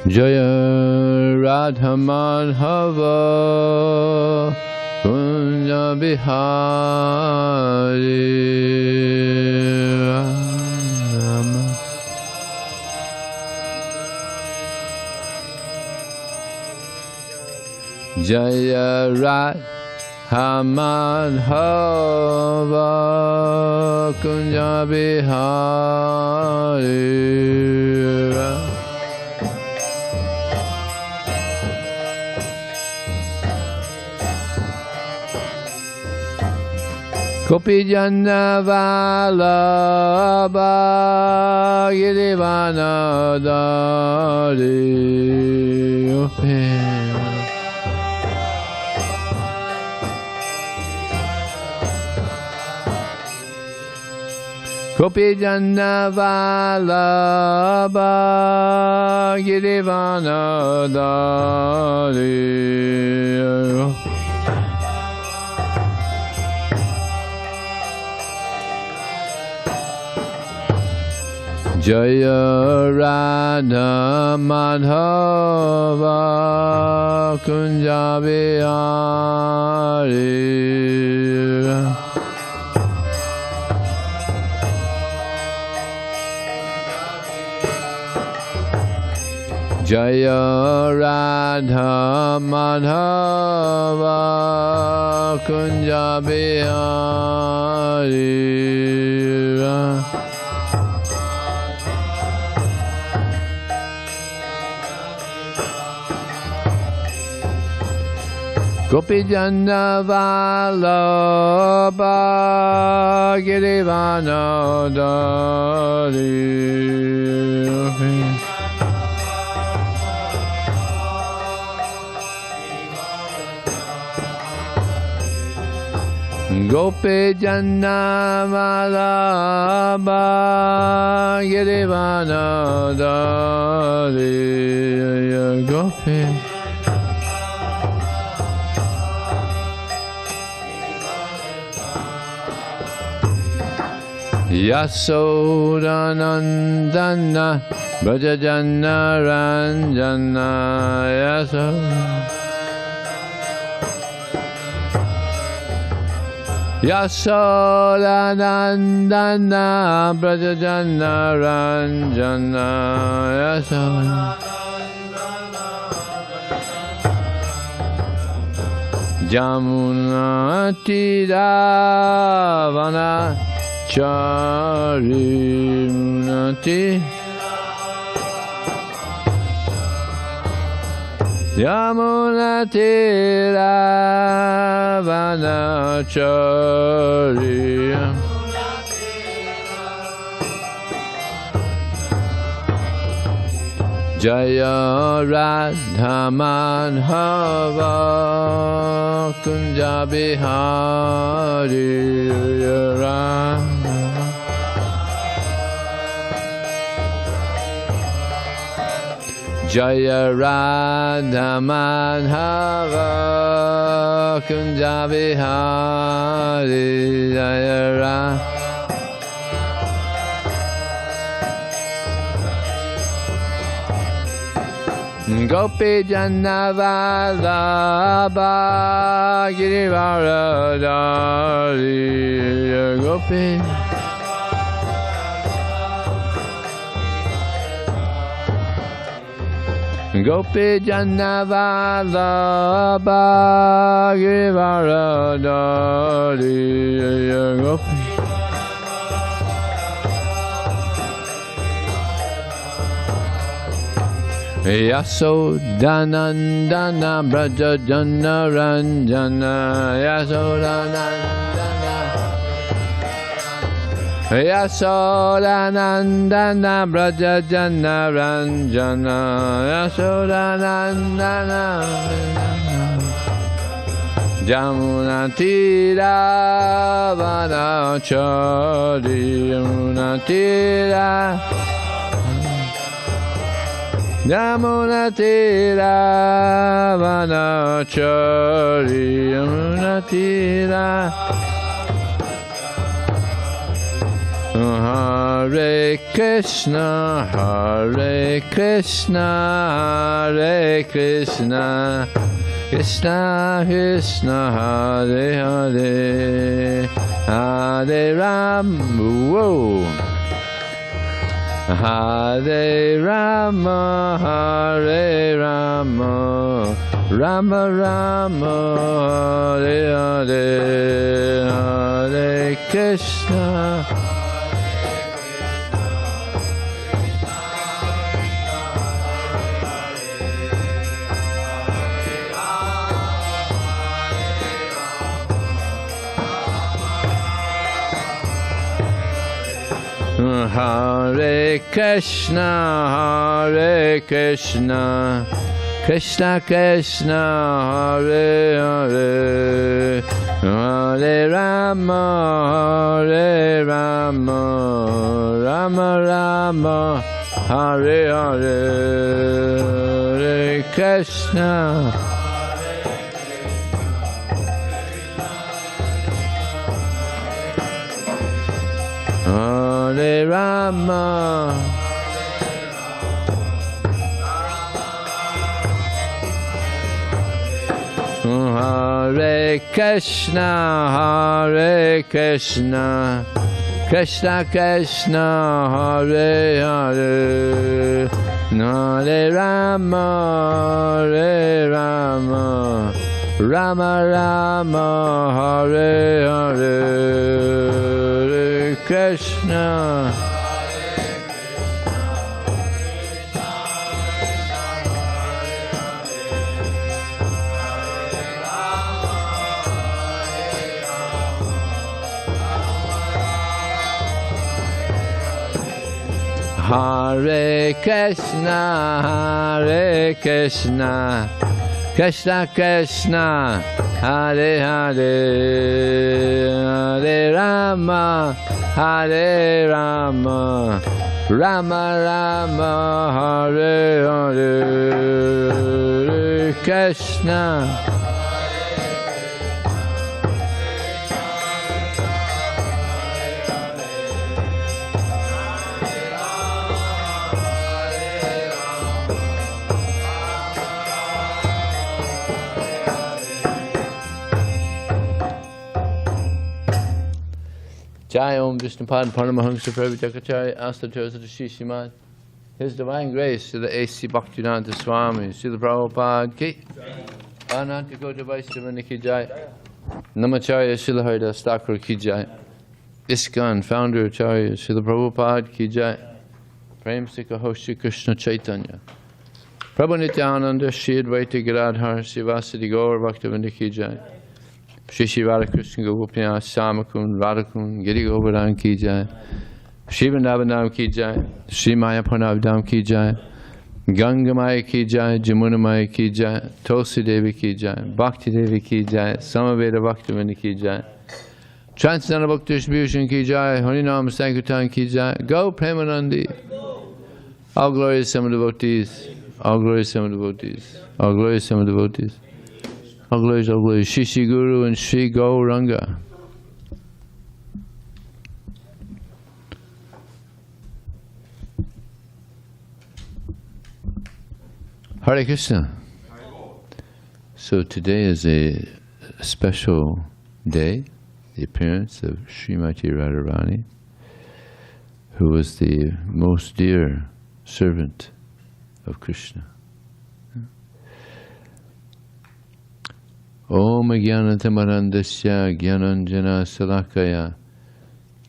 Jaya Radha Madhava Kunja Bihari Rama. Jaya Radha Madhava Kunja Bihari Rama. Gopi Jana Vallabha Girivana Dari Gopi Jana Vallabha Girivana Dari Jaya Radha Madhava Kunja Bihari Jaya Radha Madhava Kunja Bihari Gopi Jana Vallabha Girivana Dari Gopi Jana Vallabha Girivana Dari Gopi Yasodanandana Brajajana Ranjana Yasodanandana Brajajana Ranjana Jamuna Tiravana Charinati Yamuna Tiravana Charinati Jaya Radha Madhava Kunja Bihari Rama. Jaya Radha Madhava Kunja Bihari Jaya Radha Gopi Jana Vallabha Girivana Dari Gopi Gopi Jana Vallabha Girivana Dari Gopi Yasodanandana Brajajana Ranjana Yasodanandana Yasodanandana Brajajana Ranjana Yasodanandana Jamuna Tiravana Chari Jamuna Yamuna Tiravana Chari Yamuna Tira Hare Krishna, Hare Krishna, Hare Krishna, Krishna Krishna, Hare Hare, Hare Rama, whoa. Hare Rama, Hare Rama, Rama Rama, Hare Hare, Hare Krishna. Hare Krishna, Hare Krishna, Krishna Krishna, Hare Hare, Hare Rama, Hare Rama, Rama Rama, Hare Hare, Hare Krishna. Hare Rama, Hare Krishna, Hare Krishna, Krishna Krishna, Hare Hare, Hare Rama, Hare Rama, Rama Rama, Hare Hare, Krishna. Hare Krishna, Hare Krishna, Krishna Krishna, Hare Hare, Hare Rama, Hare Rama, Rama Rama, Hare Hare, Krishna. Jai Om Vishnupad Paramahamsa Prabhutakacharya Astachosa Srimad. His Divine Grace to the A.C. Bhaktivedanta Swami, Srila Prabhupada Ki, Ananta Kota Vaishnavani Ki Jai, Namacharya Srila Haridas Thakur Ki Jai, ISKCON Founder Acharya Srila Prabhupada Ki Jai, Prem Sikha Hoshi Krishna Chaitanya, Prabhu Nityananda Shri Advaita Gadadhar Sivasadi Gaur Bhaktivedanta Ki Jai, Shri Shri Radha Krishna Gopinath Samakun Radhakun Giri Govardhan Ki Jai, Shri Vrindavan Ki Jai, Shri Mayapurnav Ki Jai, Ganga Maya Ki Jai, Jamuna Maya Ki Jai, Tulsi Devi Ki Jai, Bhakti Devi Ki Jai, Samaveda Bhaktivinoda Ki Jai, Transcendental Bhakti Distribution Ki Jai, Harinam Sankirtan Ki Jai, Go Premanandi, all glorious some devotees, all glorious some devotees, all glorious some devotees. All glories, Shri Shri Guru and Shri Gauranga. Hare Krishna. So today is a special day, the appearance of Srimati Radharani, who was the most dear servant of Krishna. Om Jnanatamarandasya Jnananjana Salakaya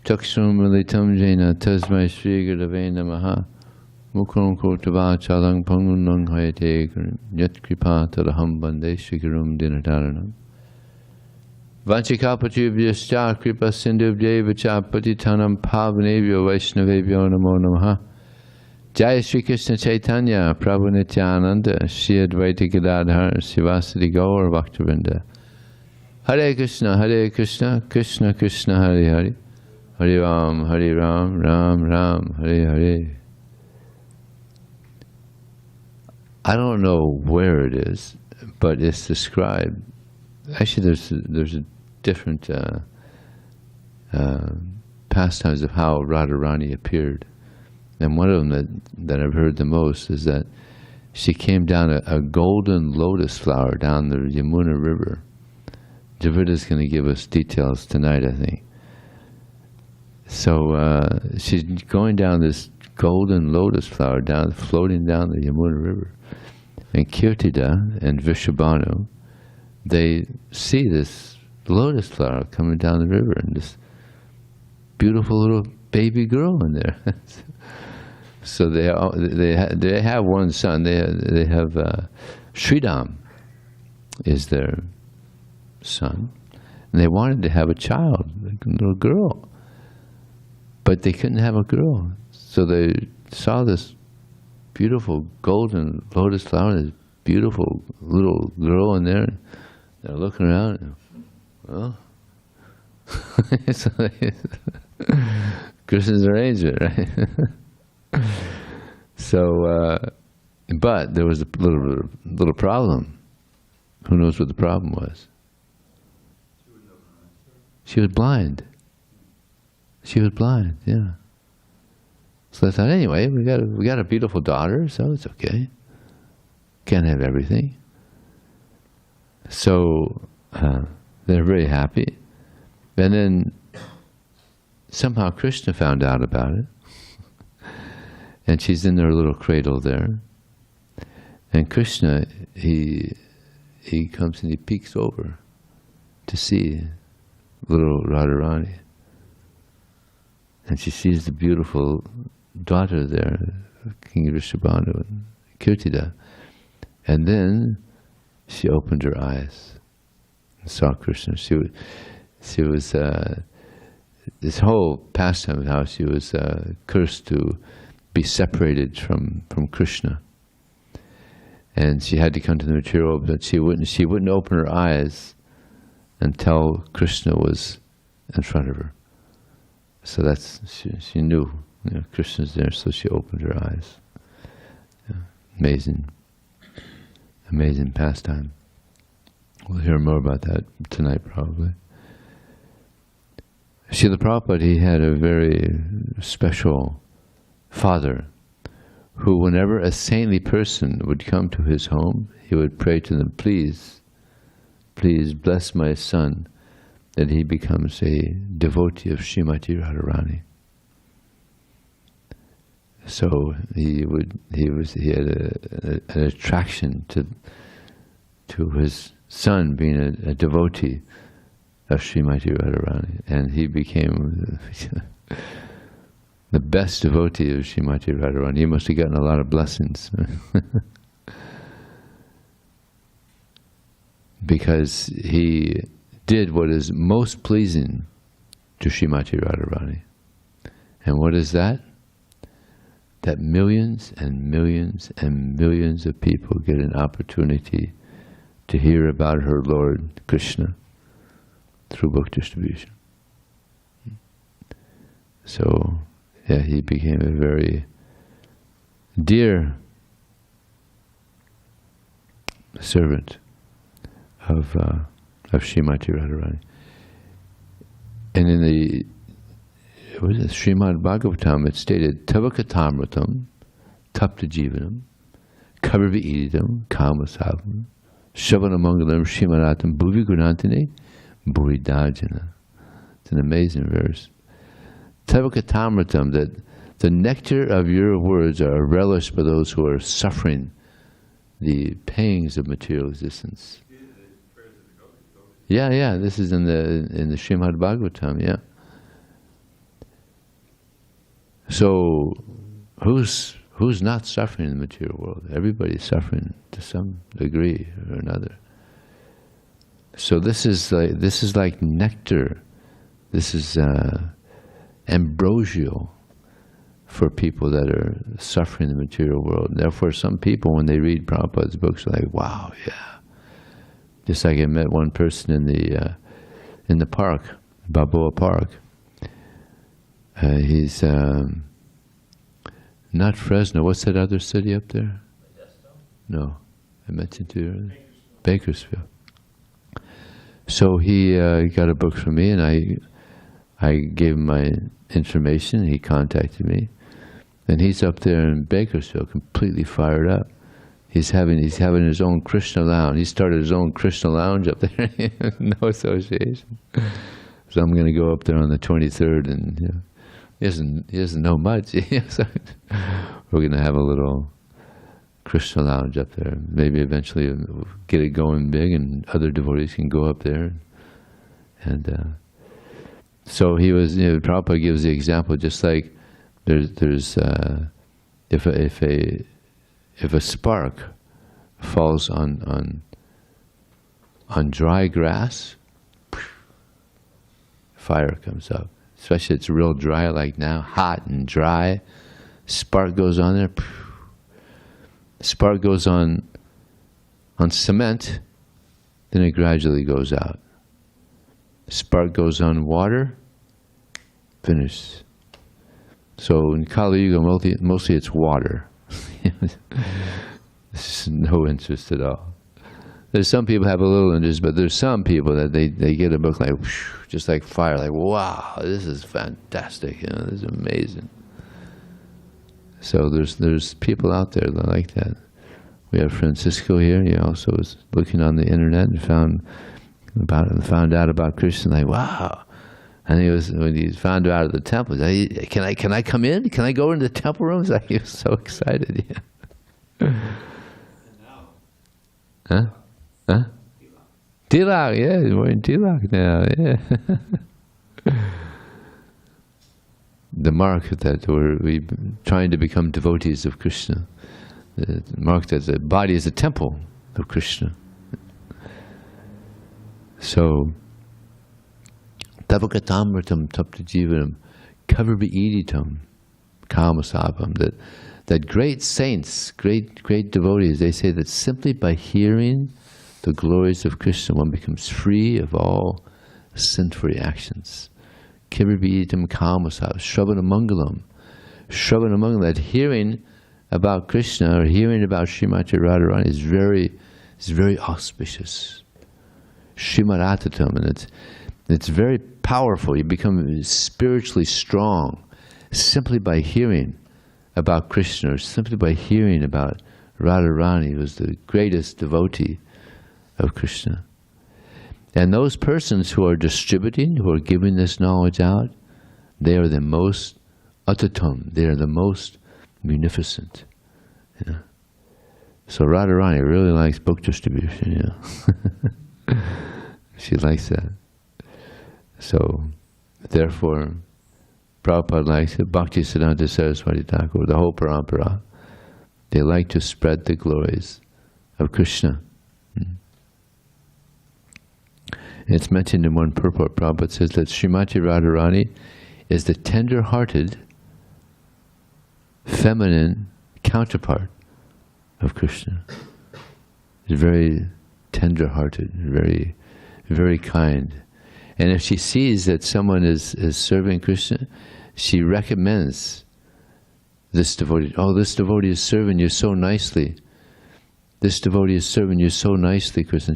Chakshum Militam Jena Tasmai Shri Gurave Namaha Mukram Kotava Chalang Pangunang Hayate Yat Kripa Taraham Bande Shikarum Dinataranam Vanchikapatubhyascha Kripa Sindhubhyevacha Patitanam Pavanebhyo Vaishnavebhyo Namo Namaha Jai Shri Krishna Chaitanya, Prabhu Nityananda, Shri Advaita Gadadhar, Sivasadi Gaur Bhaktivinoda. Hare Krishna, Krishna Krishna, Hare Hare, Hare Ram, Ram Ram, Hare Hare. I don't know where it is, but it's described. Actually, there's a different pastimes of how Radharani appeared. And one of them that I've heard the most is that she came down a golden lotus flower down the Yamuna River. Javita's going to give us details tonight, I think. So she's going down this golden lotus flower, floating down the Yamuna River. And Kirtida and Vishabhanu, they see this lotus flower coming down the river, and this beautiful little baby girl in there. So they have one son. They have Sridham is their son, and they wanted to have a child, a little girl, but they couldn't have a girl. So they saw this beautiful golden lotus flower, this beautiful little girl in there. And they're looking around. And, well, Krishna's arrangement, right? So, but there was a little problem. Who knows what the problem was? She was blind. She was blind, yeah. So I thought, anyway, we got a beautiful daughter, so it's okay. Can't have everything. So they're very happy. And then somehow Krishna found out about it. And she's in her little cradle there. And Krishna, he comes and he peeks over to see little Radharani. And she sees the beautiful daughter there, King Rishabhanu and Kirtida. And then she opened her eyes and saw Krishna. She was this whole pastime, how she was cursed to be separated from Krishna. And she had to come to the material world, but she wouldn't open her eyes until Krishna was in front of her. So she knew, Krishna's there, so she opened her eyes. Yeah, amazing pastime. We'll hear more about that tonight, probably. Srila Prabhupada, he had a very special father who, whenever a saintly person would come to his home, he would pray to them, please bless my son, that he becomes a devotee of Srimati Radharani. So he had an attraction to his son being a devotee of Srimati Radharani, and he became the best devotee of Srimati Radharani. He must have gotten a lot of blessings. Because he did what is most pleasing to Srimati Radharani. And what is that? That millions and millions and millions of people get an opportunity to hear about her Lord Krishna through book distribution. So, yeah, he became a very dear servant of Srimati Radharani. And in the Srimad Bhagavatam, it stated, Tavakatamratam, Tapta Jivanam, Kavarvi Ididam, Kamasavam, Shavanamangalam, Shrimanatam, Bhuvi Gunantine, Bhuvi Dajana. It's an amazing verse. Tavakatamratam, that the nectar of your words are relished by those who are suffering the pangs of material existence. Yeah, this is in the Srimad Bhagavatam, yeah. So, who's not suffering in the material world? Everybody's suffering to some degree or another. So this is like nectar. This is ambrosial for people that are suffering in the material world. And therefore, some people, when they read Prabhupada's books, are like, "Wow, yeah." Just like I met one person in the park, Balboa Park. He's not Fresno. What's that other city up there? No, I mentioned to you earlier. Bakersfield. So he got a book from me, and I gave him my information. He contacted me, and he's up there in Bakersfield, completely fired up. He's having his own Krishna lounge. He started his own Krishna lounge up there. No association. So I'm going to go up there on the 23rd, and he doesn't know much. So we're going to have a little Krishna lounge up there. Maybe eventually get it going big, and other devotees can go up there. And so he was. Prabhupada gives the example, just like there's if a spark falls on dry grass, fire comes up. Especially it's real dry like now, hot and dry. Spark goes on there. Spark goes on cement, then it gradually goes out. Spark goes on water, finished. So in Kali Yuga, mostly it's water. There's no interest at all. There's some people have a little interest, but there's some people that they get a book like, just like fire, like, wow, this is fantastic, this is amazing. So there's people out there that like that. We have Francisco here. He also was looking on the internet and found out about Krishna, like, wow. And when he found out at the temple, he said, can I come in? Can I go into the temple rooms? Like, he was so excited. Yeah. Huh? Huh? Tilak, yeah, he's wearing tilak now, yeah. The mark that we're trying to become devotees of Krishna. The mark that the body is a temple of Krishna. So, Tavakatamritam taptajivanam kavarbiiditam kamasapam. That great saints, great devotees, they say that simply by hearing the glories of Krishna, one becomes free of all sinful reactions. Kivarbiiditam kamasapam, Shravanamangalam. Shravanamangalam, that hearing about Krishna or hearing about Srimati Radharani is very auspicious. Srimad and it's very powerful. You become spiritually strong simply by hearing about Krishna, or simply by hearing about Radharani, who was the greatest devotee of Krishna. And those persons who are distributing, who are giving this knowledge out, they are the most atatam, they are the most munificent. So Radharani really likes book distribution. She likes that. So, therefore, Prabhupada likes it. Bhakti Siddhanta Saraswati Thakur, the whole parampara, they like to spread the glories of Krishna. It's mentioned in one purport. Prabhupada says that Srimati Radharani is the tender-hearted, feminine counterpart of Krishna. She's very tender-hearted, very, very kind. And if she sees that someone is serving Krishna, she recommends this devotee. Oh, this devotee is serving you so nicely. This devotee is serving you so nicely, Krishna.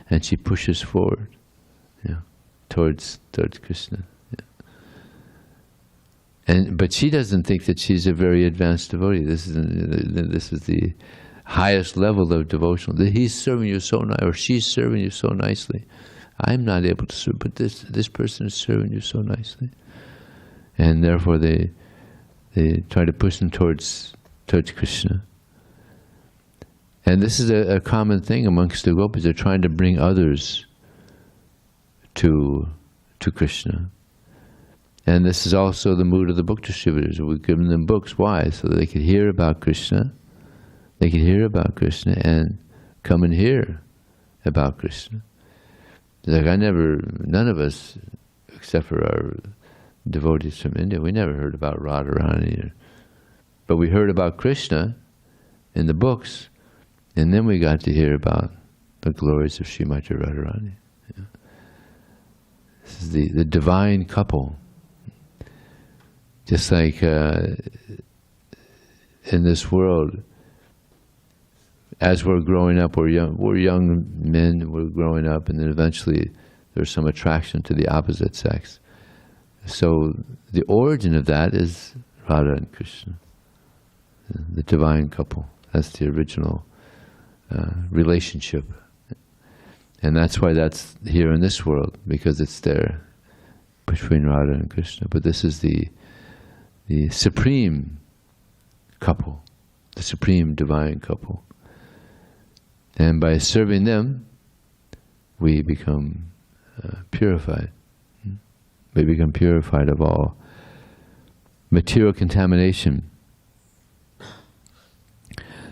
And she pushes forward, towards Krishna. But she doesn't think that she's a very advanced devotee. This is the highest level of devotion. He's serving you so nice, or she's serving you so nicely. I'm not able to serve, but this person is serving you so nicely. And therefore they try to push them towards Krishna. And this is a common thing amongst the gopis. They're trying to bring others to Krishna. And this is also the mood of the book distributors. We've given them books. Why? So that they could hear about Krishna. They could hear about Krishna and come and hear about Krishna. Like none of us, except for our devotees from India, we never heard about Radharani. But we heard about Krishna in the books, and then we got to hear about the glories of Srimati Radharani. This is the divine couple. Just like in this world, as we're growing up, we're young men, we're growing up, and then eventually there's some attraction to the opposite sex. So the origin of that is Radha and Krishna, the divine couple. That's the original relationship. And that's why that's here in this world, because it's there between Radha and Krishna. But this is the supreme couple, the supreme divine couple. And by serving them, we become purified. We become purified of all material contamination.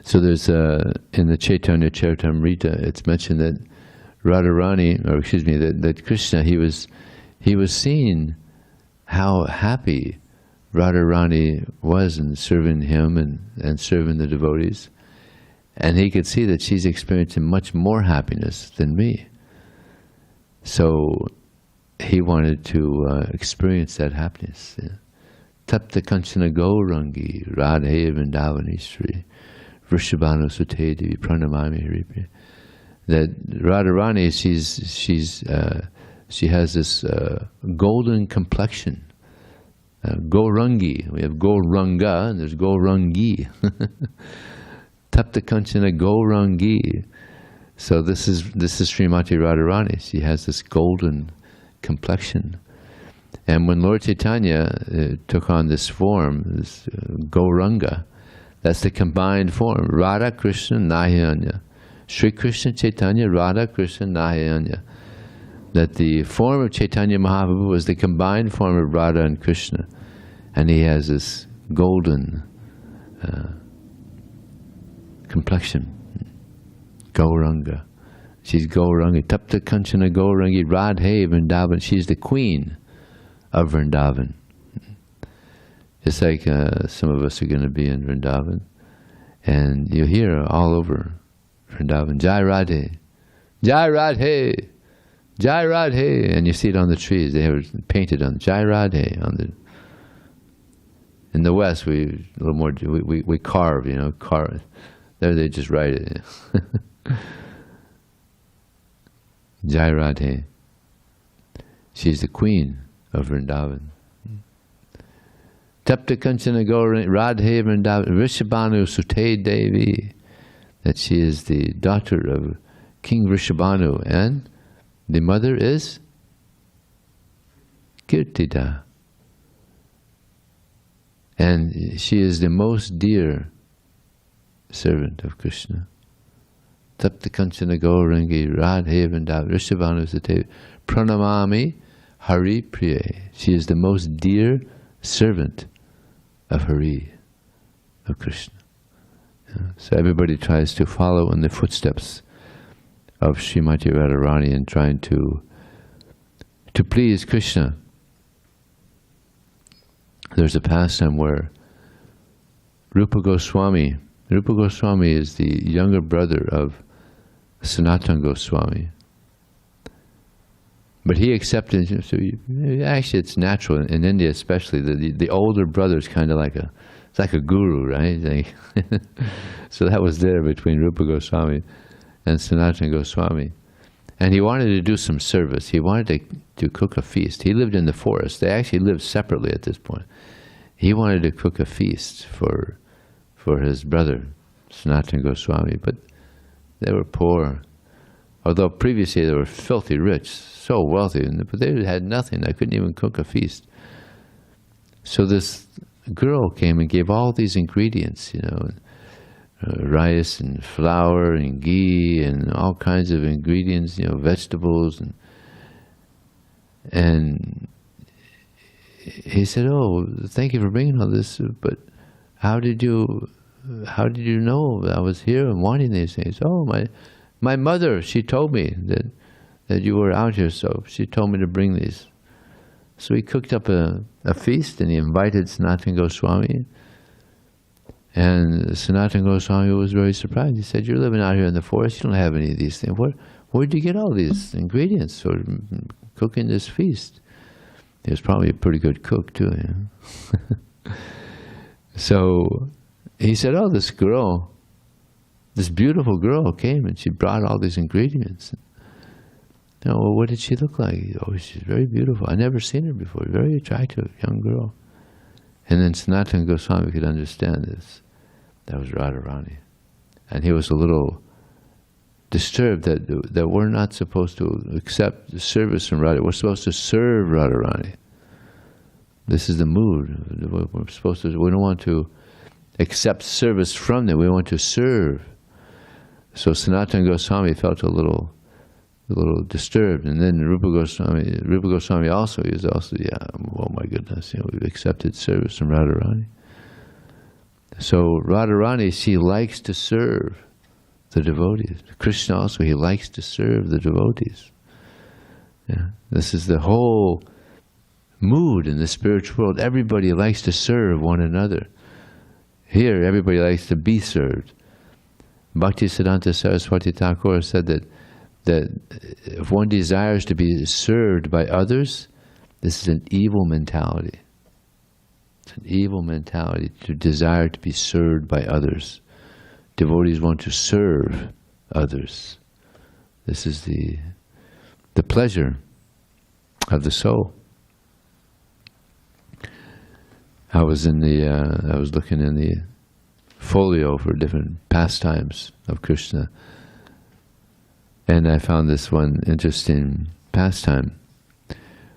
So there's in the Chaitanya Charitamrita, it's mentioned that Radharani, or excuse me, that Krishna, he was seeing how happy Radharani was in serving him and serving the devotees. And he could see that she's experiencing much more happiness than me. So he wanted to experience that happiness. Tapta Kanchana Gaurangi, Radhe Vrindavaneshwari, Vrishabhanu Sute Devi Pranamami Haripriya. That Radharani, she has this golden complexion. Gaurangi. We have Gauranga and there's Gaurangi. Tapta Kanchana Gaurangi. So this is Srimati Radharani. She has this golden complexion. And when Lord Chaitanya took on this form, this Gauranga, that's the combined form. Radha Krishna Nahiyanya. Sri Krishna Chaitanya Radha Krishna Nahiyanya. That the form of Chaitanya Mahaprabhu was the combined form of Radha and Krishna. And he has this golden complexion. Gauranga. She's Gaurangi. Tapta Kanchana Gaurangi Radhe Vrindavan. She's the queen of Vrindavan. Just like some of us are going to be in Vrindavan. And you hear all over Vrindavan, Jai Radhe, Jai Radhe, Jai Radhe. And you see it on the trees. They have it painted on Jai Radhe. In the West, we a little more. We carve, carve. There they just write it. Jai Radhe. She's the queen of Vrindavan. Tapta Kanchana Gaurangi Radhe Vrindavan Vrishabhanu Sute Devi. That she is the daughter of King Vrishabhanu, and the mother is Kirtida. And she is the most dear servant of Krishna. Tapta Kanchana Gaurangi Radhe Vrindavan Vrishabhanu Sute Pranamami Hari Priye. She is the most dear servant of Hari, of Krishna. So everybody tries to follow in the footsteps of Srimati Radharani and trying to please Krishna. There's a pastime where Rupa Goswami is the younger brother of Sanatana Goswami. But he accepted, so actually it's natural, in India especially, the older brother is kind of like a guru, right? So that was there between Rupa Goswami and Sanatana Goswami. And he wanted to do some service. He wanted to cook a feast. He lived in the forest. They actually lived separately at this point. He wanted to cook a feast for his brother, Sanatana Goswami, but they were poor. Although previously they were filthy rich, so wealthy, but they had nothing. They couldn't even cook a feast. So this girl came and gave all these ingredients, rice and flour and ghee and all kinds of ingredients, vegetables, and he said, "Oh, thank you for bringing all this, but how did you know I was here and wanting these things?" "Oh, my mother, she told me that you were out here, so she told me to bring these." So he cooked up a feast and he invited Sanatana Goswami. And Sanatana Goswami was very surprised. He said, "You're living out here in the forest, you don't have any of these things. Where'd you get all these ingredients for cooking this feast?" He was probably a pretty good cook too. So he said, "Oh, this beautiful girl came and she brought all these ingredients." Oh, well, what did she look like? Oh, she's very beautiful. I never seen her before. Very attractive young girl. And then Sanatana Goswami could understand this. That was Radharani. And he was a little disturbed that we're not supposed to accept the service from Radha. We're supposed to serve Radharani. This is the mood. We're supposed to. We don't want to accept service from them. We want to serve. So Sanatana Goswami felt a little disturbed, and then Rupa Goswami also, he was also, oh my goodness, we've accepted service from Radharani. So Radharani, she likes to serve the devotees. Krishna also, he likes to serve the devotees. Yeah. This is the whole mood in the spiritual world. Everybody likes to serve one another. Here, everybody likes to be served. Bhaktisiddhanta Saraswati Thakur said that if one desires to be served by others, this is an evil mentality. It's an evil mentality to desire to be served by others. Devotees want to serve others. This is the pleasure of the soul. I was looking in the folio for different pastimes of Krishna. And I found this one interesting pastime,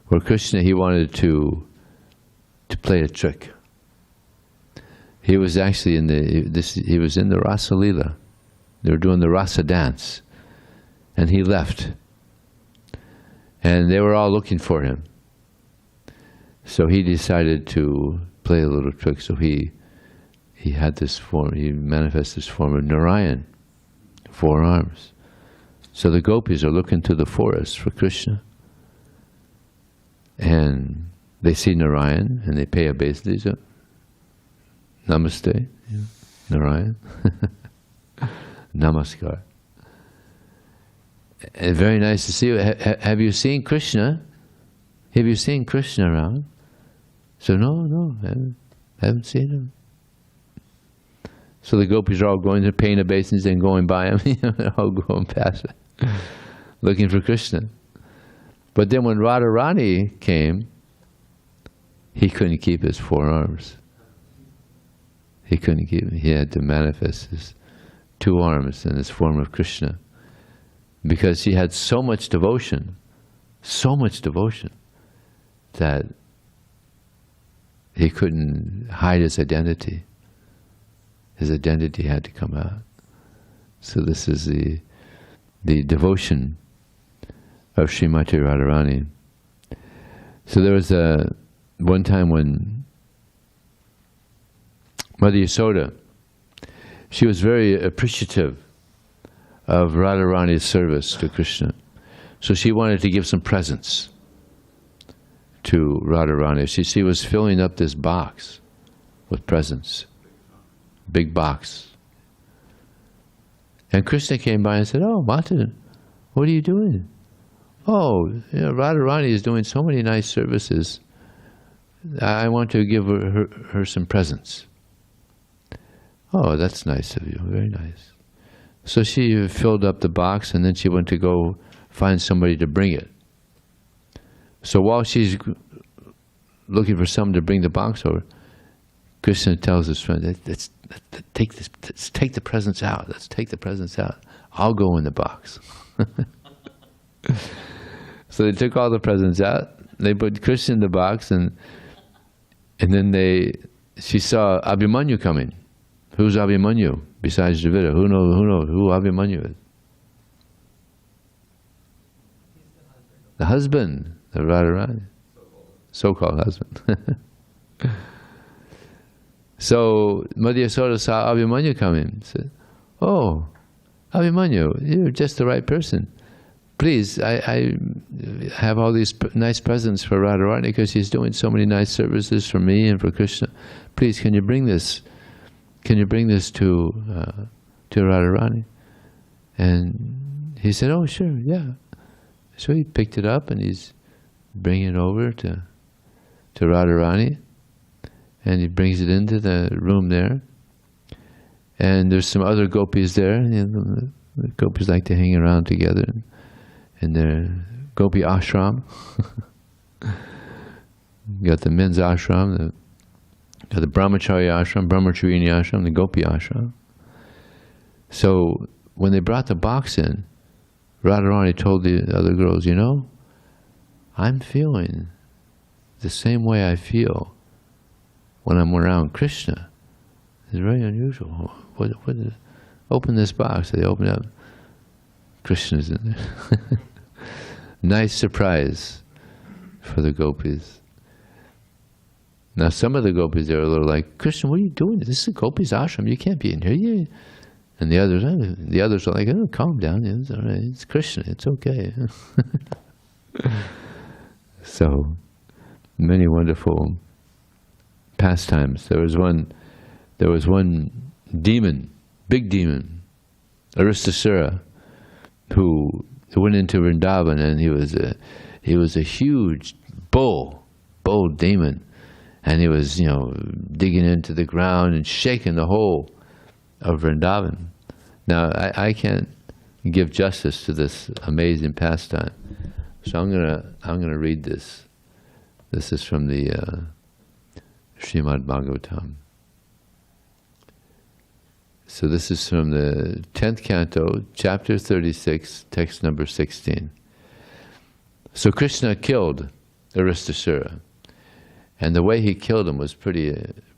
where Krishna, he wanted to play a trick. He was actually he was in the Rasa Lila. They were doing the Rasa dance, and he left. And they were all looking for him. So he decided to play a little trick. So he had this form. He manifested this form of Narayan, 4 arms. So the gopis are looking to the forest for Krishna, and they see Narayan, and they pay obeisance. Namaste, Narayan. Namaskar. And very nice to see you. Have you seen Krishna? Have you seen Krishna around? So no, haven't seen him. So the gopis are all going to paying obeisance and going by him. They're all going past it, looking for Krishna. But then when Radharani came, he couldn't keep his 4 arms. He couldn't keep them. He had to manifest his 2 arms in this form of Krishna, because he had so much devotion, that he couldn't hide his identity. His identity had to come out. So this is the devotion of Srimati Radharani. So there was one time when Mother Yasoda, she was very appreciative of Radharani's service to Krishna. So she wanted to give some presents to Radharani. She was filling up this box with presents. Big box. And Krishna came by and said, "Oh, Mata, what are you doing?" "Oh, Radharani is doing so many nice services. I want to give her some presents." "Oh, that's nice of you, very nice." So she filled up the box, and then she went to go find somebody to bring it. So while she's looking for someone to bring the box over, Krishna tells his friend, let's take the presents out. Let's take the presents out. I'll go in the box. So they took all the presents out. They put Krishna in the box, and then she saw Abhimanyu coming. Who's Abhimanyu besides Dravida? Who knows who Abhimanyu is? The husband of Radharani. So-called husband. So Mother Yasoda saw Abhimanyu coming and said, "Oh, Abhimanyu, you're just the right person. Please, I have all these nice presents for Radharani because she's doing so many nice services for me and for Krishna. Please, can you bring this? Can you bring this to Radharani?" And he said, "Oh, sure, yeah." So he picked it up and he's bringing it over to Radharani. And he brings it into the room there. And there's some other gopis there. The gopis like to hang around together. in their gopi ashram. You got the men's ashram, got the brahmacharya ashram, brahmacharini ashram, the gopi ashram. So when they brought the box in, Radharani told the other girls, you know, I'm feeling the same way I feel when I'm around Krishna. It's very unusual. What is, open this box. They open it up. Krishna's in there. Nice surprise for the gopis. Now some of the gopis, they were a little like, Krishna, what are you doing? This is a gopis ashram. You can't be in here. And the others are like, oh, calm down. It's all right. It's Krishna. It's okay. So many wonderful pastimes. There was one demon, big demon, Aristasura, who went into Vrindavan, and he was a huge bold demon, and he was, you know, digging into the ground and shaking the whole of Vrindavan. Now I can't give justice to this amazing pastime, so I'm gonna read this. This is from the Srimad Bhagavatam. So this is from the 10th canto, chapter 36, text number 16. So Krishna killed Aristasura, and the way he killed him was pretty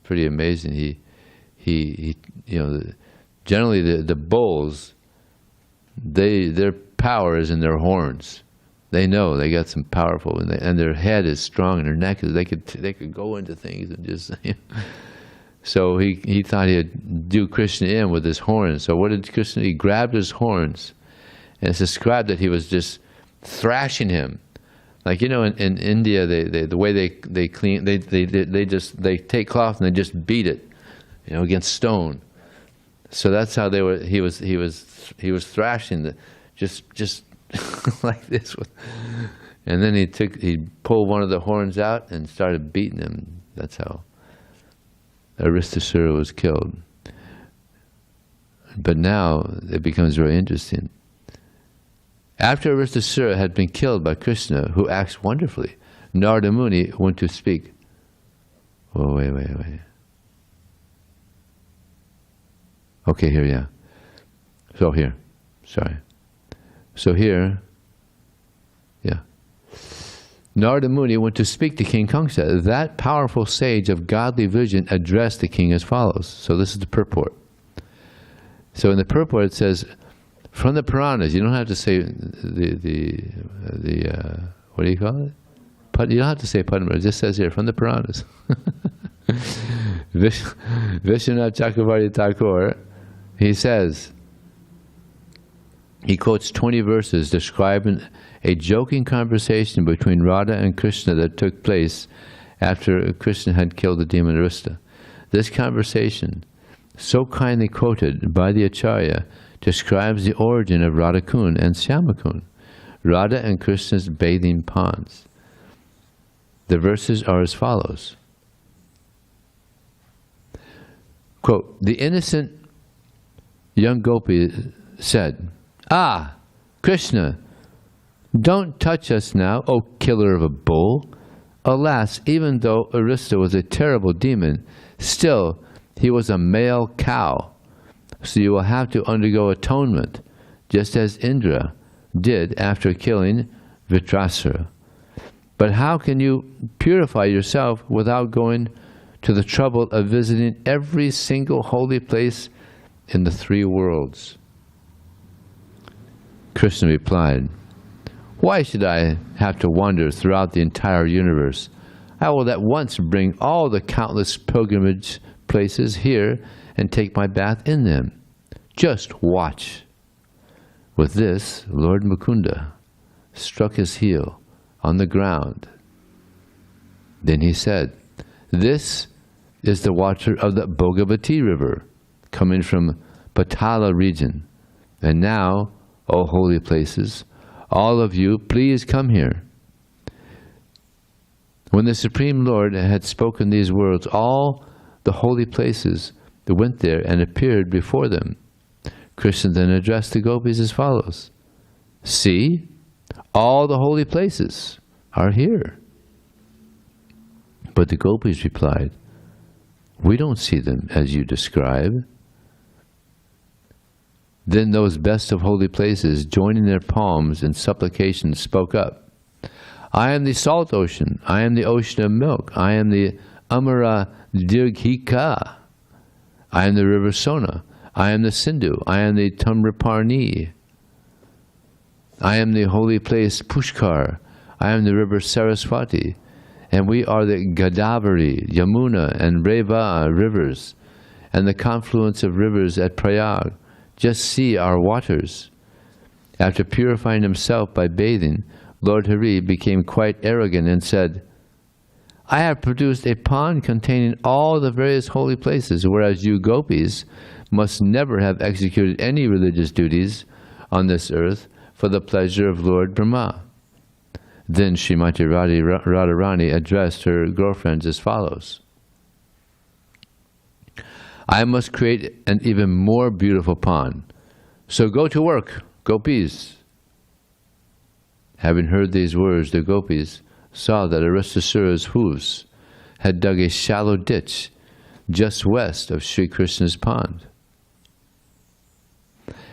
amazing. He you know, generally the bulls, their power is in their horns. They know they got some powerful, and their head is strong, and their neck is, they could go into things and just. You know. So he thought he'd do Krishna in with his horns. So what did Krishna? He grabbed his horns, and it's described that he was just thrashing him, like, you know, in India the way they clean, they take cloth and they just beat it, you know, against stone. So that's how they were. He was thrashing just like this, and then he pulled one of the horns out and started beating him. That's how Aristasura was killed. But now it becomes very interesting. After Aristasura had been killed by Krishna, who acts wonderfully, Narada Muni went to speak. Oh, wait. Okay, here, yeah. So here, sorry. So here, yeah. Narada Muni went to speak to King Kamsa. That powerful sage of godly vision addressed the king as follows. So this is the purport. So in the purport it says, from the Puranas, you don't have to say the what do you call it? You don't have to say Padma. It just says here, from the Puranas. Vishwanath Chakravarti Thakur, he says, he quotes 20 verses describing a joking conversation between Radha and Krishna that took place after Krishna had killed the demon Arista. This conversation, so kindly quoted by the Acharya, describes the origin of Radhakund and Shyamakund, Radha and Krishna's bathing ponds. The verses are as follows. Quote, the innocent young gopi said, "Ah, Krishna, don't touch us now, O killer of a bull. Alas, even though Arista was a terrible demon, still he was a male cow. So you will have to undergo atonement, just as Indra did after killing Vritrasura. But how can you purify yourself without going to the trouble of visiting every single holy place in the 3 worlds?" Krishna replied, "Why should I have to wander throughout the entire universe? I will at once bring all the countless pilgrimage places here and take my bath in them. Just watch." With this, Lord Mukunda struck his heel on the ground. Then he said, "This is the water of the Bhagavati river, coming from Patala region. And now, O holy places, all of you, please come here." When the Supreme Lord had spoken these words, all the holy places went there and appeared before them. Krishna then addressed the gopis as follows. "See, All the holy places are here. But the gopis replied, we don't see them as you describe. Then those best of holy places, joining their palms in supplication, spoke up. I am the salt ocean. I am the ocean of milk. I am the Amara Dirghika. I am the river Sona. I am the Sindhu. I am the Tamraparni. I am the holy place Pushkar. I am the river Saraswati. And we are the Godavari, Yamuna, and Reva rivers, and the confluence of rivers at Prayag. Just see our waters. After purifying himself by bathing, Lord Hari became quite arrogant and said, I have produced a pond containing all the various holy places, whereas you gopis must never have executed any religious duties on this earth for the pleasure of Lord Brahma. Then Srimati Radharani addressed her girlfriends as follows. I must create an even more beautiful pond. So go to work, gopis. Having heard these words, the gopis saw that Aristasura's hooves had dug a shallow ditch just west of Sri Krishna's pond.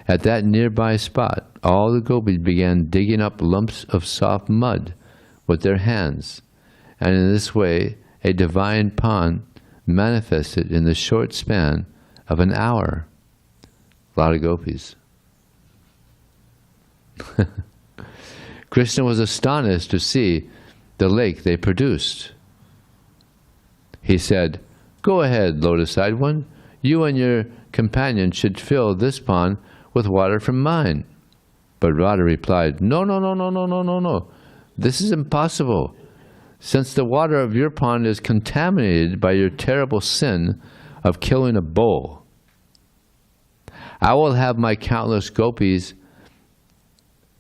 At that nearby spot, all the gopis began digging up lumps of soft mud with their hands, and in this way a divine pond manifested in the short span of an hour. A lot of gopis. Krishna was astonished to see the lake they produced. He said, go ahead, lotus-eyed one. You and your companion should fill this pond with water from mine. But Radha replied, no, no, no, no, no, no, no, no. This is impossible, since the water of your pond is contaminated by your terrible sin of killing a bull. I will have my countless gopis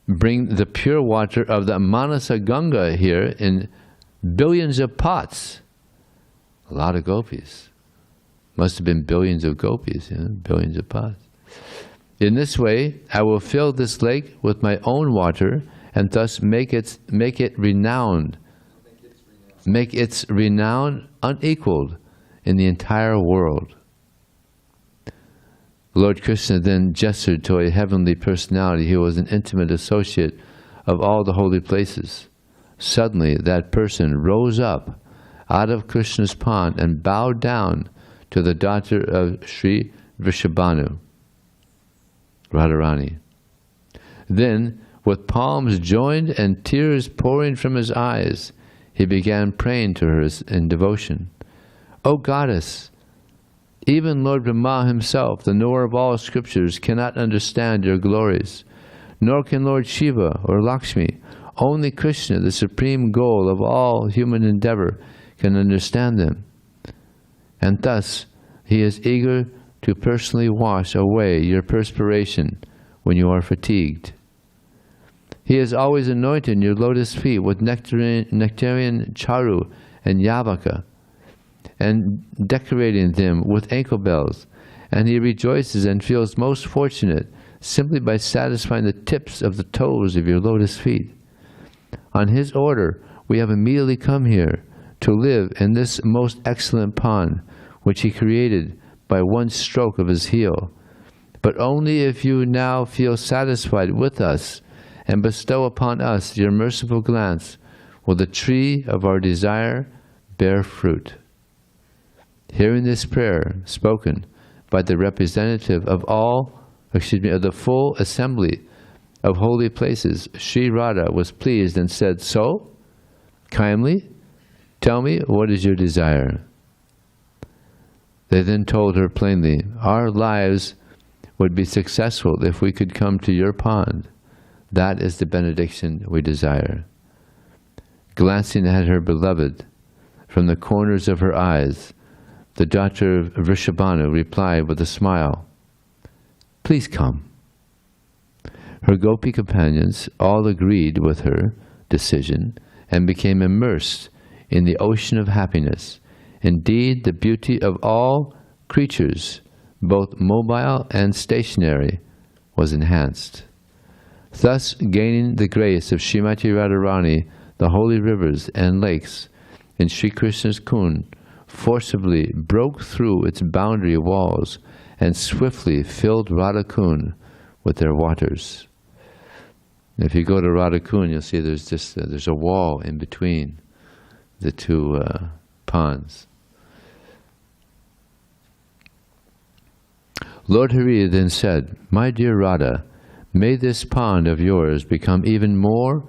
bring the pure water of the Manasa Ganga here in billions of pots. A lot of gopis. Must have been billions of gopis, billions of pots. In this way, I will fill this lake with my own water and thus make its renown unequaled in the entire world. Lord Krishna then gestured to a heavenly personality who was an intimate associate of all the holy places. Suddenly, that person rose up out of Krishna's pond and bowed down to the daughter of Sri Vrishabhanu, Radharani. Then, with palms joined and tears pouring from his eyes, he began praying to her in devotion. O Goddess, even Lord Brahma himself, the knower of all scriptures, cannot understand your glories, nor can Lord Shiva or Lakshmi. Only Krishna, the supreme goal of all human endeavor, can understand them. And thus, he is eager to personally wash away your perspiration when you are fatigued. He is always anointing your lotus feet with nectarian charu and yavaka, and decorating them with ankle bells, and he rejoices and feels most fortunate simply by satisfying the tips of the toes of your lotus feet. On his order, we have immediately come here to live in this most excellent pond, which he created by one stroke of his heel. But only if you now feel satisfied with us and bestow upon us your merciful glance will the tree of our desire bear fruit. Hearing this prayer spoken by the representative of the full assembly of holy places, Sri Radha was pleased and said, so, kindly, tell me, what is your desire? They then told her plainly, our lives would be successful if we could come to your pond. That is the benediction we desire. Glancing at her beloved from the corners of her eyes, the daughter of Vrishabhanu replied with a smile, please come. Her gopi companions all agreed with her decision and became immersed in the ocean of happiness. Indeed, the beauty of all creatures, both mobile and stationary, was enhanced. Thus, gaining the grace of Srimati Radharani, the holy rivers and lakes in Sri Krishna's Kund forcibly broke through its boundary walls and swiftly filled Radha Kund with their waters. If you go to Radha Kund, you'll see there's a wall in between the two ponds. Lord Hari then said, "My dear Radha, may this pond of yours become even more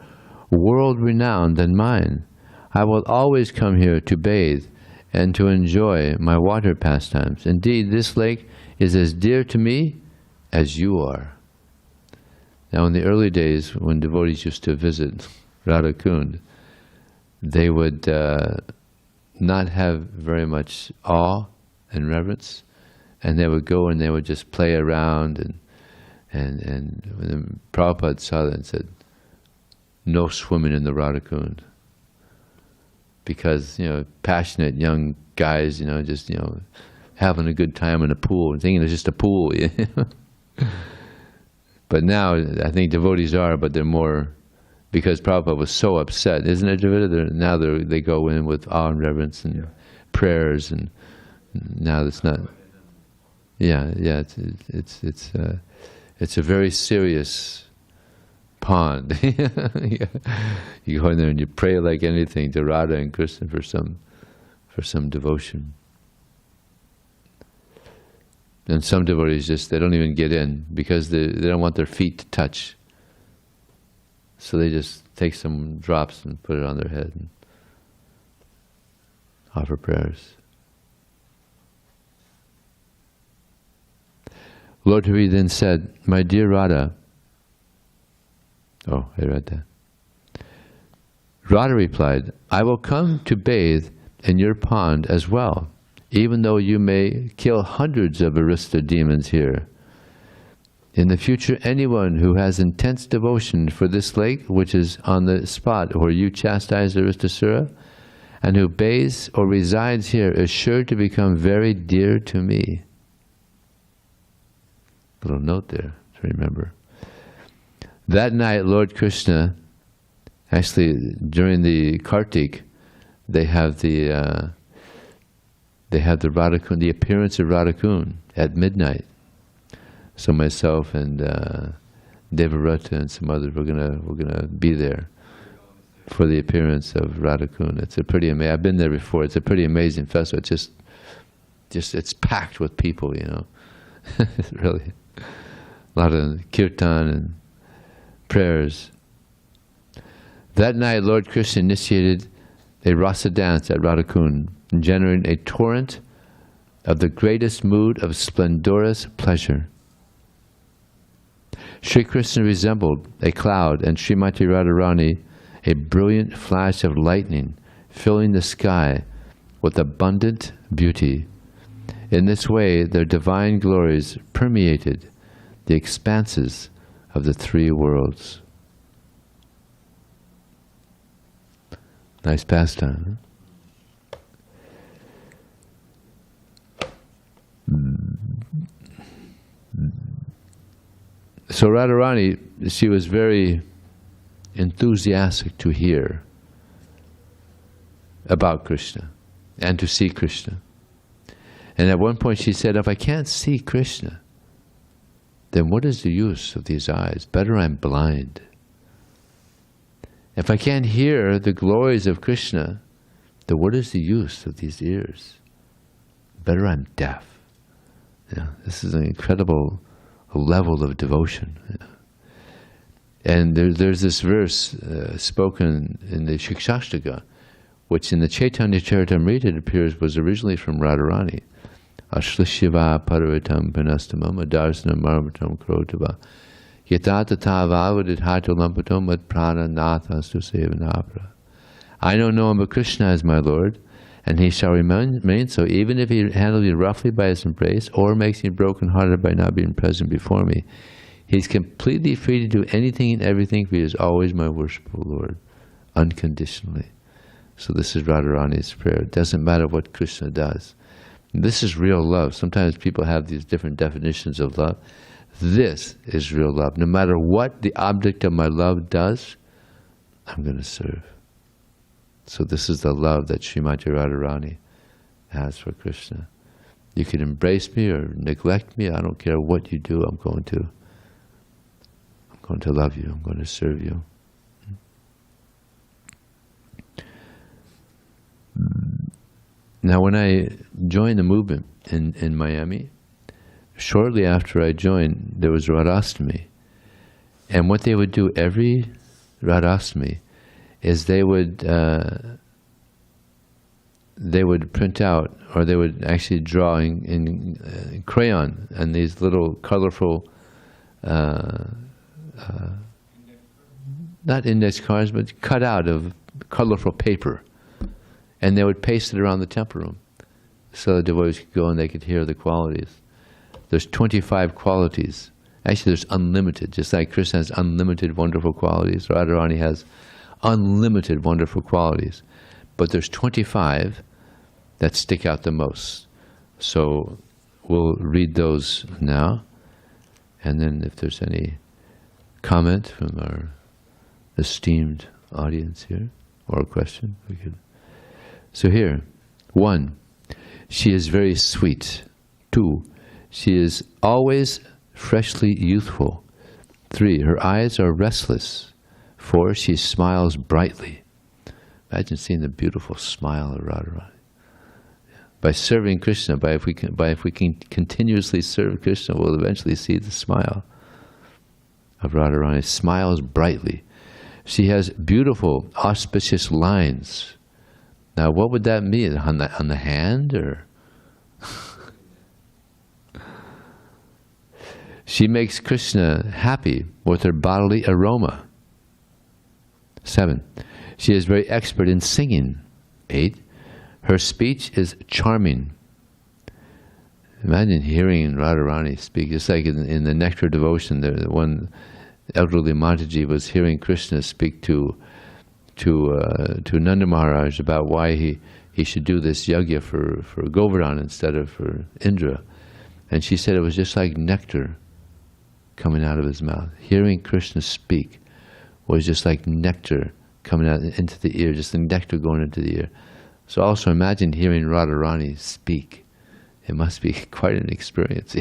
world-renowned than mine. I will always come here to bathe and to enjoy my water pastimes. Indeed, this lake is as dear to me as you are." Now, in the early days, when devotees used to visit Radha Kund, they would not have very much awe and reverence, and they would go and they would just play around, and when Prabhupada saw that and said, "No swimming in the Radha Kund," because passionate young guys, just having a good time in a pool and thinking it's just a pool. But now I think devotees are, but they're more, because Prabhupada was so upset, isn't it, Javita? Now they go in with awe and reverence and prayers, and now it's not. Yeah, it's a very serious pond. You go in there and you pray like anything to Radha and Krishna for some devotion. And some devotees they don't even get in because they don't want their feet to touch. So they just take some drops and put it on their head and offer prayers. Lord Hari then said, "My dear Radha," oh, I read that. Radha replied, "I will come to bathe in your pond as well, even though you may kill hundreds of Arista demons here. In the future, anyone who has intense devotion for this lake, which is on the spot where you chastise Aristasura, and who bathes or resides here, is sure to become very dear to me." Little note there to remember. That night, Lord Krishna, actually during the Kartik, they have the Radha Kund, the appearance of Radha Kund at midnight. So myself and Devarata and some others, we're gonna be there for the appearance of Radha Kund. It's a pretty amazing. I've been there before. It's a pretty amazing festival. It's just it's packed with people. It's really a lot of kirtan and prayers. That night, Lord Krishna initiated a rasa dance at Radha Kund, generating a torrent of the greatest mood of splendorous pleasure. Sri Krishna resembled a cloud, and Srimati Radharani a brilliant flash of lightning, filling the sky with abundant beauty. In this way, their divine glories permeated the expanses of the three worlds. Nice pastime, huh? So Radharani, she was very enthusiastic to hear about Krishna and to see Krishna. And at one point she said, "If I can't see Krishna, then what is the use of these eyes? Better I'm blind. If I can't hear the glories of Krishna, then what is the use of these ears? Better I'm deaf." This is an incredible level of devotion. And there's this verse spoken in the Shikshashtaka, which in the Chaitanya Charitamrita it appears was originally from Radharani. Ashla Shiva Paravatam Panastamam Adarsana Marmatam Krotava Yatata Tavavadit Hatulampatam Mat Prana Nathastu Sevanapra. I don't know him, but Krishna is my Lord, and he shall remain so, even if he handles me roughly by his embrace, or makes me broken-hearted by not being present before me. He's completely free to do anything and everything, for he is always my worshipful Lord, unconditionally. So this is Radharani's prayer. It doesn't matter what Krishna does. This is real love. Sometimes people have these different definitions of love. This is real love. No matter what the object of my love does, I'm going to serve. So this is the love that Srimati Radharani has for Krishna. You can embrace me or neglect me. I don't care what you do. I'm going to love you. I'm going to serve you. Now, when I joined the movement in Miami, shortly after I joined, there was Radhastami. And what they would do every Radhastami is they would print out, or they would actually draw in crayon and these little colorful, not index cards, but cut out of colorful paper. And they would paste it around the temple room so the devotees could go and they could hear the qualities. There's 25 qualities. Actually, there's unlimited. Just like Krishna has unlimited wonderful qualities, Radharani has unlimited wonderful qualities. But there's 25 that stick out the most. So we'll read those now. And then if there's any comment from our esteemed audience here, or a question, we could. So here, 1, she is very sweet. 2, she is always freshly youthful. 3, her eyes are restless. 4, she smiles brightly. Imagine seeing the beautiful smile of Radharani. By serving Krishna, if we can continuously serve Krishna, we'll eventually see the smile of Radharani. Smiles brightly. She has beautiful, auspicious lines. Now, what would that mean? On the hand, or? She makes Krishna happy with her bodily aroma. 7, she is very expert in singing. 8, her speech is charming. Imagine hearing Radharani speak, just like in the Nectar devotion, the one elderly Mataji was hearing Krishna speak to Nanda Maharaj about why he should do this yajna for Govardhan instead of for Indra. And she said it was just like nectar coming out of his mouth. Hearing Krishna speak was just like nectar coming out into the ear, just the nectar going into the ear. So also imagine hearing Radharani speak. It must be quite an experience.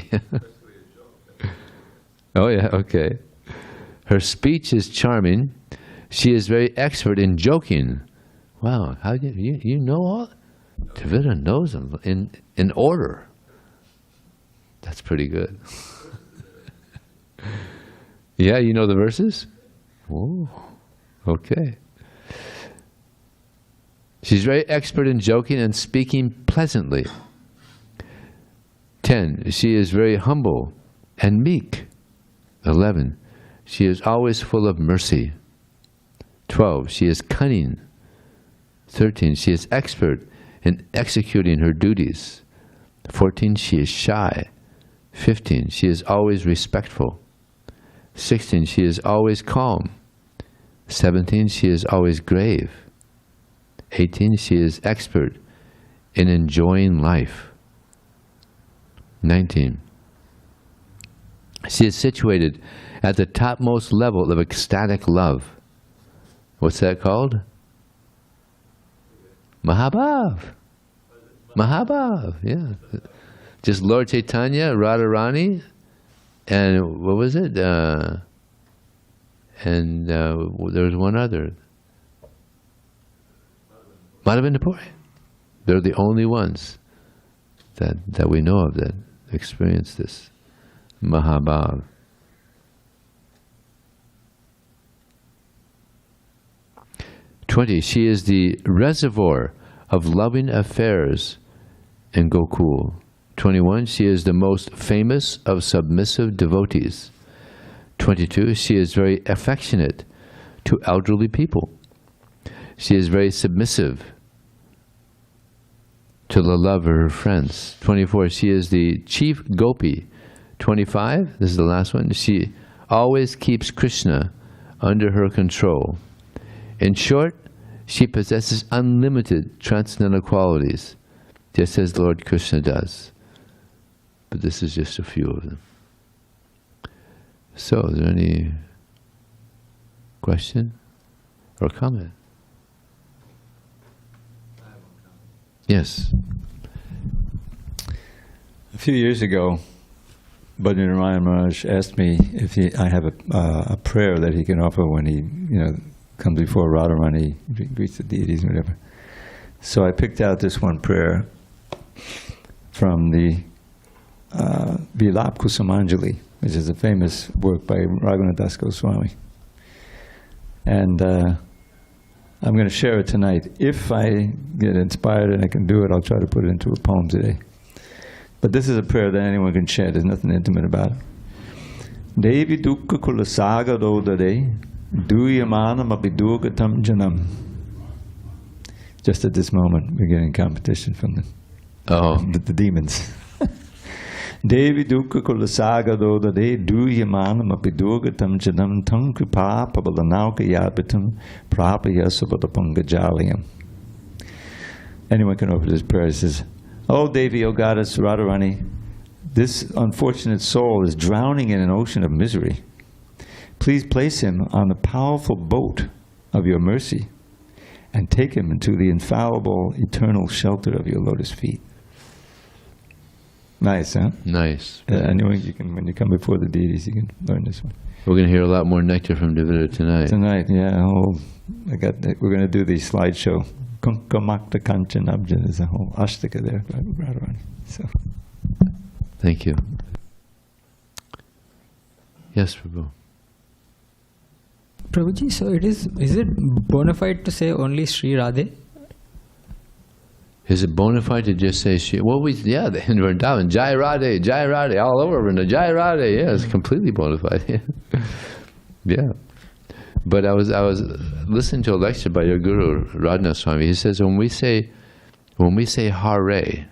Oh yeah, okay. Her speech is charming. She is very expert in joking. Wow, how you know all? Tvita knows them in order. That's pretty good. Yeah, you know the verses? Whoa, okay. She's very expert in joking and speaking pleasantly. 10, she is very humble and meek. 11, she is always full of mercy. 12, she is cunning. 13, she is expert in executing her duties. 14, she is shy. 15, she is always respectful. 16, she is always calm. 17, she is always grave. 18, she is expert in enjoying life. 19, she is situated at the topmost level of ecstatic love. What's that called? Mahabhav. Mahabhav, yeah. Just Lord Chaitanya, Radharani, and what was it? There was one other. Madhavinda Puri. They're the only ones that we know of that experience this Mahabhav. She is the reservoir of loving affairs in Gokul. 21, she is the most famous of submissive devotees. 22, she is very affectionate to elderly people. She is very submissive to the love of her friends. 24, she is the chief gopi. 25, this is the last one, she always keeps Krishna under her control. In short, she possesses unlimited transcendental qualities, just as Lord Krishna does. But this is just a few of them. So, is there any question or comment? Yes. A few years ago, Bhajan Ryan Maharaj asked me if I have a prayer that he can offer when he, comes before Radharani, greets the deities and whatever. So I picked out this one prayer from the Vilap Kusumanjali, which is a famous work by Raghunath Das Goswami. And I'm going to share it tonight. If I get inspired and I can do it, I'll try to put it into a poem today. But this is a prayer that anyone can chant. There's nothing intimate about it. Devi dukkha kula saga dodare, duyamanam apidugatam janam. Just at this moment, we're getting competition from the demons. Devi dukkha kula saga dodare, duyamanam apidugatam janam, tam kripa pabalanauka yabitam, prapaya sabadapangajalayam. Anyone can offer this prayer. It says, "O Devi, O Goddess Radharani, this unfortunate soul is drowning in an ocean of misery. Please place him on the powerful boat of your mercy and take him into the infallible, eternal shelter of your lotus feet." Nice, huh? Nice. Anyone, when you come before the deities, you can learn this one. We're going to hear a lot more nectar from Devita tonight. Tonight, yeah. We're going to do the slideshow. Kunkamakta Kanchanabja, there's a whole ashtaka there by Radharani. So. Thank you. Yes, Prabhu. Prabhuji, so is it bona fide to say only Sri Radhe? Is it bona fide to just say Sri? Well, in Vrindavan, Jai Radhe, all over Vrindavan, Jai Radhe. Yeah, it's completely bona fide. Yeah. But I was listening to a lecture by your guru Radhastami. He says when we say Hare,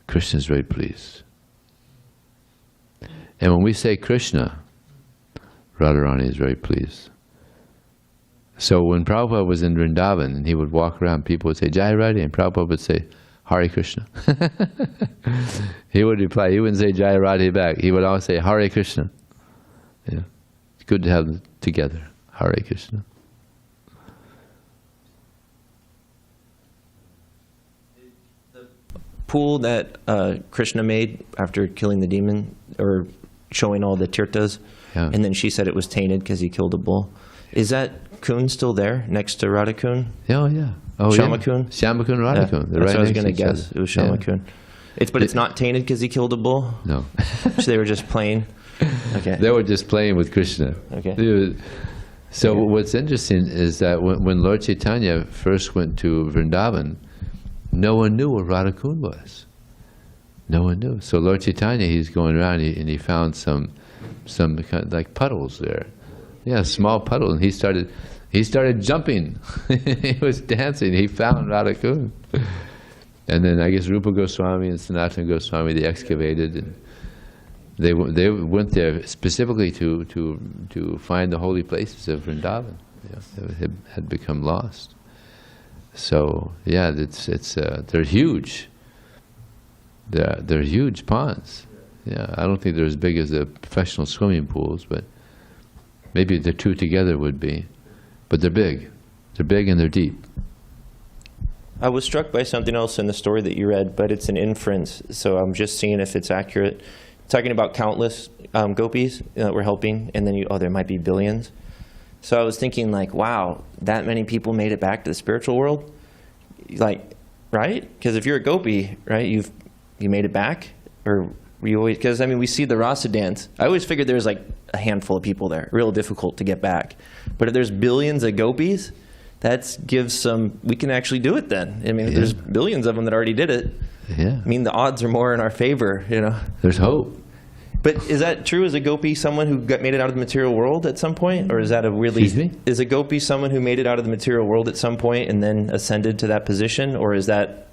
Krishna is very pleased, and when we say Krishna, Radharani is very pleased. So when Prabhupada was in Vrindavan and he would walk around, people would say Jai Radhe, and Prabhupada would say Hare Krishna. He would reply. He wouldn't say Jai Radhe back. He would always say Hare Krishna. Yeah. It's good to have them together. Hare Krishna. The pool that Krishna made after killing the demon, or showing all the tirthas, and then she said it was tainted because he killed a bull. Is that Kund still there, next to Radha Kund? Oh, yeah. Oh, Shama Kund? Shama Kund, Radha Kund. That's what I was going to guess. It was Shama Kund. But it's not tainted because he killed a bull? No. So they were just playing? Okay. They were just playing with Krishna. Okay. So what's interesting is that when Lord Chaitanya first went to Vrindavan, no one knew where Radha Kund was. No one knew. So Lord Chaitanya, he's going around and he found some kind of like puddles there. Yeah, small puddle, and he started jumping. He was dancing. He found Radha Kund. And then I guess Rupa Goswami and Sanatana Goswami, they excavated, and they went there specifically to find the holy places of Vrindavan. That had become lost. So yeah, they're huge. They're huge ponds. Yeah, I don't think they're as big as the professional swimming pools, but maybe the two together would be. But they're big. They're big and they're deep. I was struck by something else in the story that you read, but it's an inference, so I'm just seeing if it's accurate. Talking about countless gopis that were helping, and then there might be billions. So I was thinking, like, wow, that many people made it back to the spiritual world? Like, right? Because if you're a gopi, right, you made it back? Or we always, because I mean, we see the rasa dance. I always figured there was like a handful of people there, real difficult to get back. But if there's billions of gopis, that gives some, we can actually do it then. I mean, if there's billions of them that already did it. Yeah. I mean, the odds are more in our favor, you know. There's hope. But is that true? Is a gopi someone who made it out of the material world at some point? Or is that a really... Excuse me? Is a gopi someone who made it out of the material world at some point and then ascended to that position? Or is that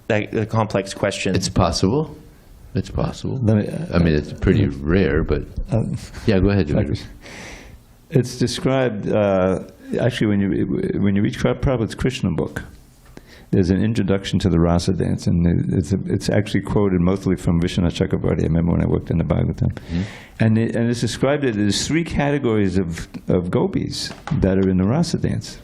a complex question? It's possible. It's possible. I mean, it's pretty rare, but... yeah, go ahead, George. It's described, actually, when you read Prabhupada's Krishna book, there's an introduction to the rasa dance, and it's actually quoted mostly from Vishwanath Chakravarti. I remember when I worked in the Bhagavatam. And it's described that there's 3 categories of gopis that are in the rasa dance.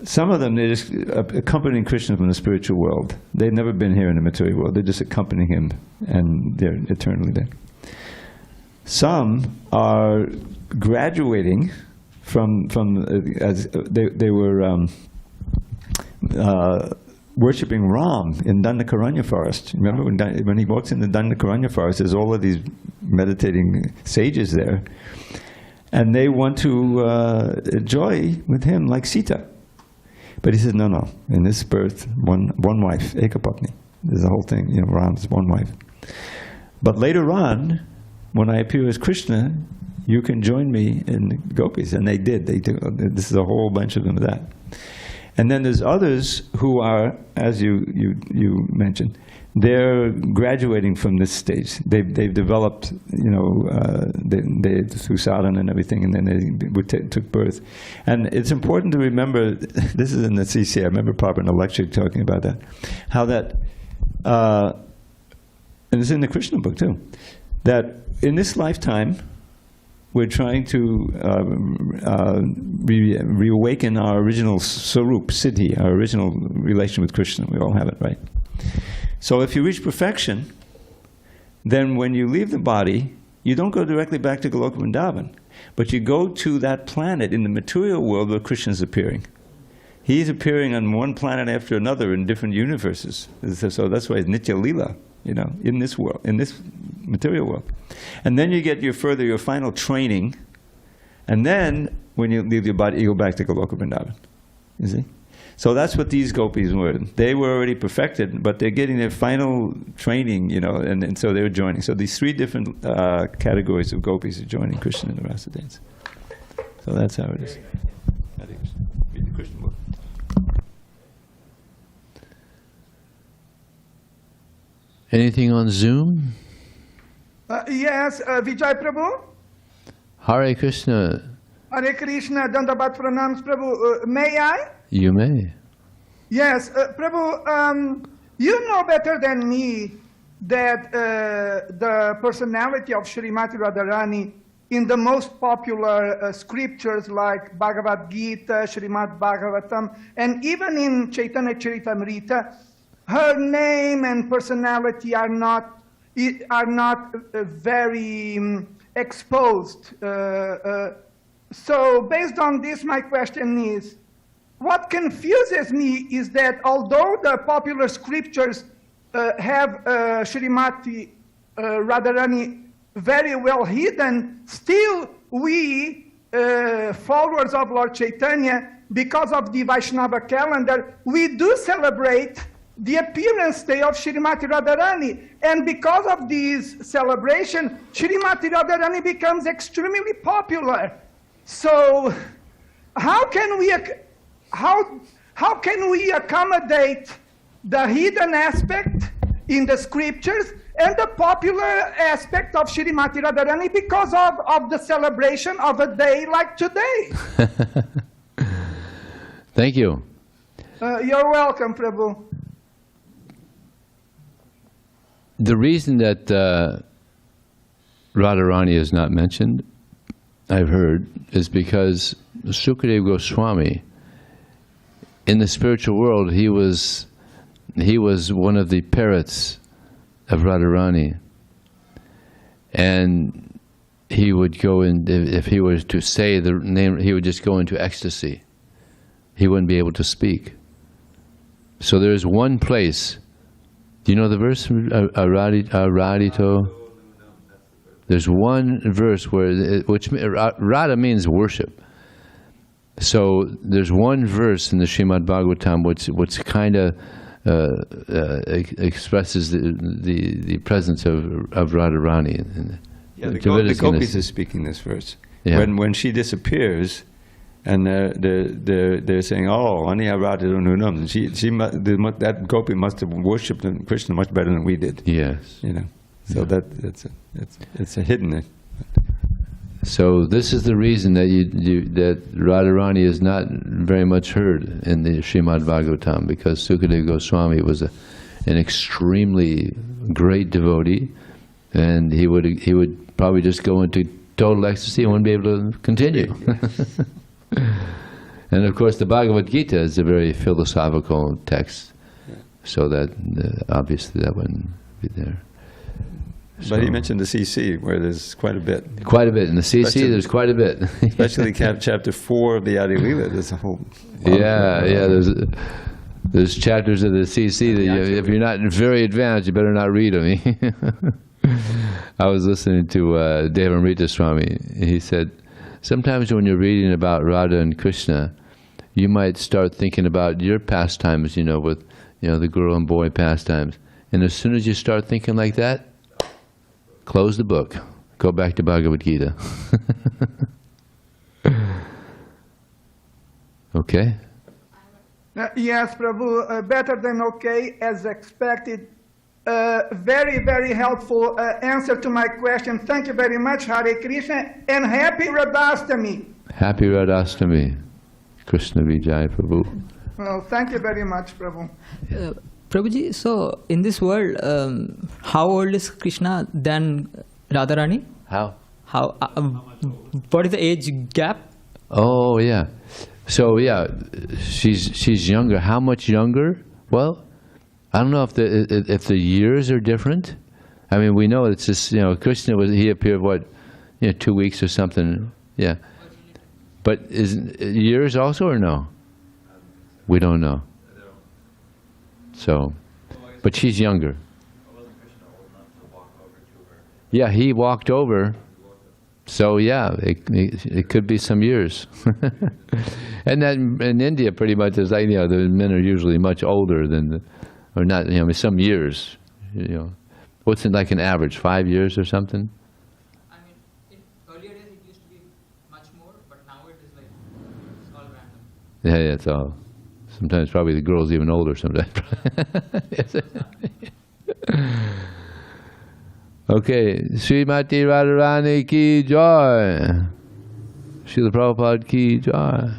Some of them, they're just accompanying Krishna from the spiritual world. They've never been here in the material world. They're just accompanying him, and they're eternally there. Some are graduating from as they were worshipping Ram in Dandakaranya forest. Remember when he walks in the Dandakaranya forest, there's all of these meditating sages there, and they want to enjoy with him like Sita. But he says, no, in this birth, one wife, Ekapatni. There's the whole thing, Ram's one wife. But later on, when I appear as Krishna, you can join me in the gopis. And they did. This is a whole bunch of them of that. And then there's others who are, as you mentioned, they're graduating from this stage. They've developed, they through sadhana and everything, and then they took birth. And it's important to remember, this is in the CC, I remember Prabhupada in a lecture talking about that, how that, and it's in the Krishna book too, that in this lifetime, we're trying to reawaken our original sarup, siddhi, our original relation with Krishna. We all have it, right? So if you reach perfection, then when you leave the body, you don't go directly back to Goloka Vrindavan, but you go to that planet in the material world where Krishna is appearing. He's appearing on one planet after another in different universes. So that's why it's Nitya Lila, in this world, in this material world. And then you get your final training, and then when you leave your body, you go back to Goloka Vrindavan. You see? So that's what these gopis were. They were already perfected, but they're getting their final training, and so they were joining. So these 3 different categories of gopis are joining Krishna in the rasa dance. So that's how it is. Read the Krishna book. Anything on Zoom? Yes, Vijay Prabhu. Hare Krishna. Hare Krishna, Dandabat Pranams Prabhu. May I? You may. Yes, Prabhu, you know better than me that the personality of Srimati Radharani in the most popular scriptures like Bhagavad Gita, Srimad Bhagavatam, and even in Chaitanya Charitamrita, her name and personality are not very exposed. So based on this, my question is, what confuses me is that although the popular scriptures have Srimati Radharani very well hidden, still we, followers of Lord Chaitanya, because of the Vaishnava calendar, we do celebrate the appearance day of Srimati Radharani. And because of this celebration, Srimati Radharani becomes extremely popular. So how can we accommodate the hidden aspect in the scriptures and the popular aspect of Srimati Radharani because of the celebration of a day like today? Thank you. You're welcome, Prabhu. The reason that Radharani is not mentioned, I've heard, is because Sukadeva Goswami, in the spiritual world, he was one of the parrots of Radharani, and he would go in, if he was to say the name, he would just go into ecstasy. He wouldn't be able to speak. So there's one place. Do you know the verse, Aradito? There's one verse which Radha means worship. So there's one verse in the Srimad Bhagavatam which kind of expresses the presence of Radharani. Yeah, the gopis are speaking this verse. Yeah. When she disappears, and they're saying, "Oh, Aniya Radharani," that gopi must have worshipped Krishna much better than we did. Yes. So it's a hidden. So this is the reason that that Radharani is not very much heard in the Srimad Bhagavatam, because Sukadeva Goswami was an extremely great devotee, and he would probably just go into total ecstasy and wouldn't be able to continue. And of course, the Bhagavad Gita is a very philosophical text, so that obviously that wouldn't be there. But he mentioned the CC, where there's quite a bit. Quite a bit. In the CC, there's quite a bit. Especially chapter 4 of the Adi Lila, there's a whole lot there's chapters of the CC that if you're not very advanced, you better not read them. I was listening to Devamrita Swami. He said, sometimes when you're reading about Radha and Krishna, you might start thinking about your pastimes, with, the girl and boy pastimes. And as soon as you start thinking like that, close the book. Go back to Bhagavad Gita. Okay? Yes, Prabhu, better than okay, as expected. Very, very helpful answer to my question. Thank you very much, Hare Krishna, and happy Radhastami. Happy Radhastami. Krishna Vijaya, Prabhu. Well, thank you very much, Prabhu. Prabhuji, so in this world, how old is Krishna than Radharani? How? What is the age gap? Oh, yeah. So, yeah, she's younger. How much younger? Well, I don't know if the years are different. I mean, we know it's just, Krishna he appeared, 2 weeks or something. Yeah. But is years also or no? We don't know. So, but she's younger. Yeah, he walked over. So yeah, it could be some years. And then in India, pretty much is like, the men are usually much older than, or not, some years. What's it like an average, 5 years or something? I mean, in earlier days it used to be much more, but now it is like, it's all random. Yeah, it's all. Sometimes probably the girl's even older sometimes. Okay, Srimati Radharani ki jai. Srila Prabhupada ki jai.